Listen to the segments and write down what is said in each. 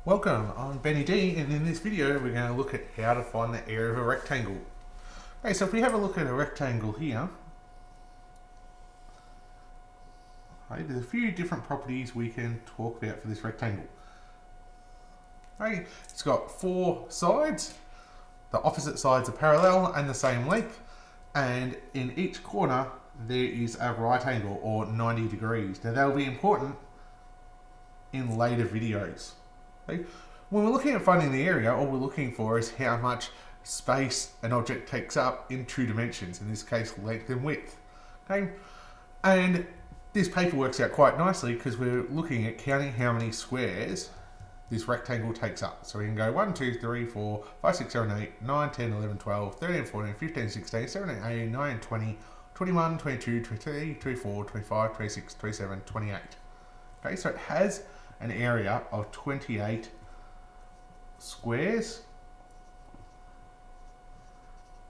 Welcome, I'm Benny D, and in this video we're going to look at how to find the area of a rectangle. Okay, so if we have a look at a rectangle here, okay, there's a few different properties we can talk about for this rectangle. Okay, it's got four sides, the opposite sides are parallel and the same length, and in each corner there is a right angle or 90 degrees. Now that'll be important in later videos. Okay. When we're looking at finding the area, all we're looking for is how much space an object takes up in two dimensions, in this case length and width. Okay. And this paper works out quite nicely because we're looking at counting how many squares this rectangle takes up. So we can go 1, 2, 3, 4, 5, 6, 7, 8, 9, 10, 11, 12, 13, 14, 15, 16, 17, 18, 19, 20, 21, 22, 23, 24, 25, 26, 27, 28. Okay, so it has an area of 28 squares.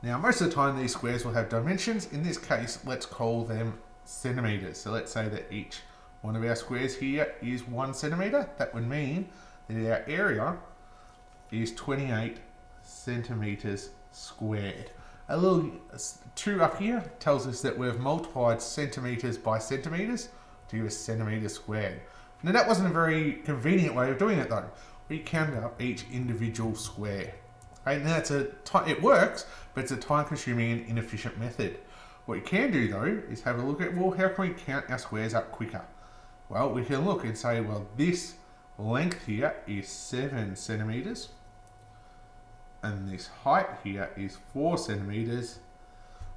Now most of the time these squares will have dimensions. In this case, let's call them centimeters. So let's say that each one of our squares here is 1 centimeter. That would mean that our area is 28 centimeters squared. A little 2 up here tells us that we've multiplied centimeters by centimeters to give us centimeters squared. Now that wasn't a very convenient way of doing it though. We counted up each individual square. Okay, now it works, but it's a time-consuming and inefficient method. What you can do though is have a look at, well, how can we count our squares up quicker? Well, we can look and say, well, this length here is 7 centimeters, and this height here is 4 centimeters.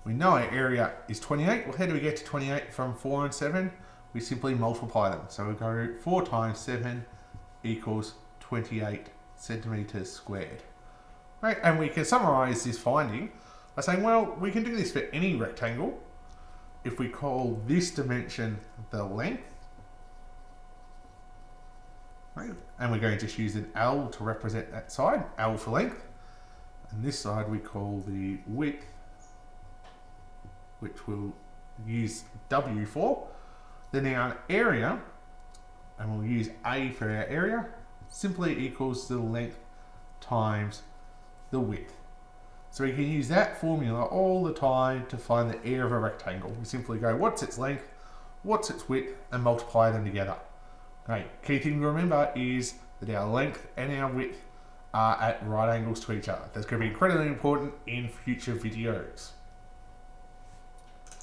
We know our area is 28. Well, how do we get to 28 from 4 and 7? We simply multiply them. So we go 4 times 7 equals 28 centimeters squared. Right, and we can summarize this finding by saying, well, we can do this for any rectangle. If we call this dimension the length, right, and we're going to just use an L to represent that side, L for length, and this side we call the width, which we'll use W for. Then our area, and we'll use A for our area, simply equals the length times the width. So we can use that formula all the time to find the area of a rectangle. We simply go, what's its length, what's its width, and multiply them together. Okay, key thing to remember is that our length and our width are at right angles to each other. That's going to be incredibly important in future videos.